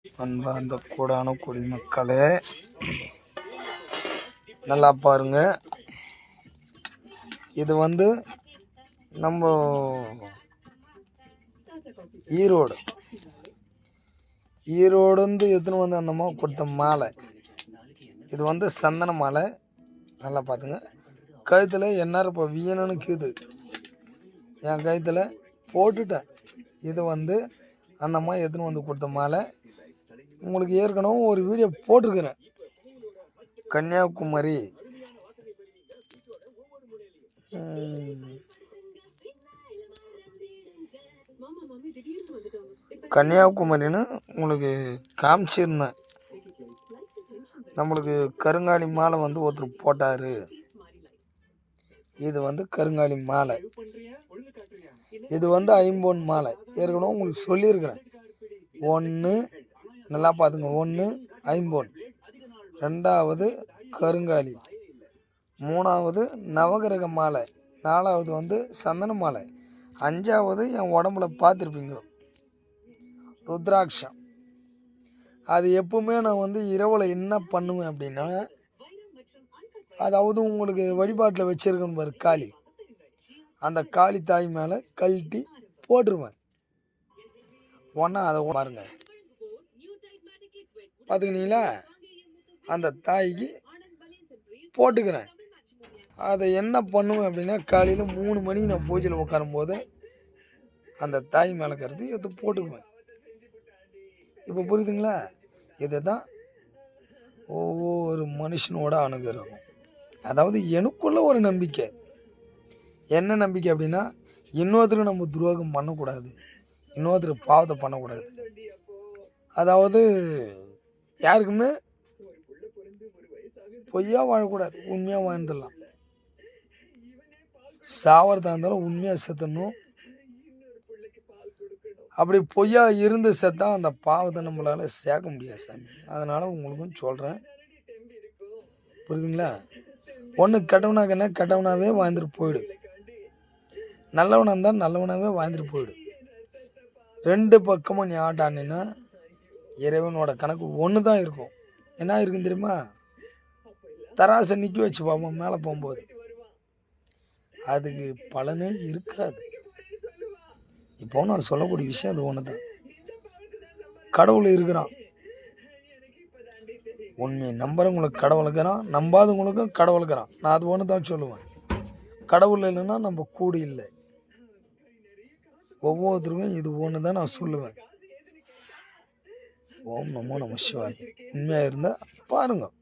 அன்பார்ந்த கூடான குடிமக்களே, நல்லா பாருங்க. இது வந்து நம்ம ஈரோடு எத்தனை வந்து அந்த அம்மா கொடுத்த மாலை. இது வந்து சந்தன மாலை. நல்லா பார்த்துங்க. கழுத்தில் என்ஆர் இப்போ வியணுன்னு கீது என் கழுத்தில் போட்டுட்டேன். இது வந்து அந்த அம்மா எத்தனை வந்து கொடுத்த மாலை. உங்களுக்கு ஏற்கனவே ஒரு வீடியோ போட்டிருக்கிறேன். கன்னியாகுமரி கன்னியாகுமரின்னு உங்களுக்கு காமிச்சிருந்தேன். நம்மளுக்கு கருங்காலி மாலை வந்து ஒருத்தர் போட்டார். இது வந்து கருங்காலி மாலை. இது வந்து ஐம்பொன் மாலை. ஏற்கனவே உங்களுக்கு சொல்லியிருக்கிறேன். ஒன்று நல்லா பார்த்துங்க. ஒன்று ஐம்பொன், ரெண்டாவது கருங்காலி, மூணாவது நவகிரக மாலை, நாலாவது வந்து சந்தன மாலை, அஞ்சாவது என் உடம்புல பார்த்துருப்பீங்க ருத்ராட்சம். அது எப்பவுமே நான் வந்து இரவில் என்ன பண்ணுவேன் அப்படின்னா, அதாவது உங்களுக்கு வழிபாட்டில் வச்சுருக்கேன் பாரு காளி, அந்த காளி தாய் மேலே கழட்டி போட்டுருவேன். ஒன்றா அதை பாருங்க, பார்த்துக்கினீங்களா? அந்த தாய்க்கு போட்டுக்கிறேன். அதை என்ன பண்ணுவேன் அப்படின்னா, காலையில் 3 மணிக்கு நான் பூஜையில் உட்காரும்போது அந்த தாய் மேலே கருத்து எடுத்து போட்டுக்குவேன். இப்போ புரியுதுங்களா? இதை தான் ஒவ்வொரு மனுஷனோட அனுகிரகம். அதாவது எனக்குள்ள ஒரு நம்பிக்கை. என்ன நம்பிக்கை அப்படின்னா, இன்னொருத்தருக்கு நம்ம துரோகம் பண்ணக்கூடாது, இன்னொருத்தருக்கு பாவத்தை பண்ணக்கூடாது. அதாவது யாருக்குமே பொய்யா வாழக்கூடாது, உண்மையாக வாழ்ந்துடலாம். சாவறதா இருந்தாலும் உண்மையாக செத்துடணும். அப்படி பொய்யா இருந்து செத்தா அந்த பாவத்தை நம்மளால் சேர்க்க முடியாது சாமி. அதனால் உங்களுக்கும் சொல்கிறேன், புரியுதுங்களா? ஒன்று கெட்டவனாக்கன்னா கெட்டவனாகவே வாழ்ந்துட்டு போயிடு, நல்லவனாக இருந்தால் நல்லவனாகவே வாழ்ந்துட்டு போயிடு. 2 பக்கமும் நீ ஆட்டானின்னா இறைவனோட கணக்கு ஒன்று தான் இருக்கும். என்ன இருக்குன்னு தெரியுமா? தராசை நிற்க வச்சு பார்ப்போம் மேலே போகும்போது, அதுக்கு பலனே இருக்காது. இப்போ நான் சொல்லக்கூடிய விஷயம் அது ஒன்று தான். கடவுள் இருக்கிறான். உண்மை நம்புறவங்களுக்கு கடவுள் இருக்கிறான், நம்பாதவங்களுக்கும் கடவுள் இருக்கிறான். நான் அது ஒன்று தான் சொல்லுவேன். கடவுள் இல்லைன்னா நம்ம கூடி இல்லை. ஒவ்வொருத்தருக்கும் இது ஒன்று தான் நான் சொல்லுவேன். ஓம் நமோ நம சிவாய. உண்மையாக இருந்தால் பாருங்கள்.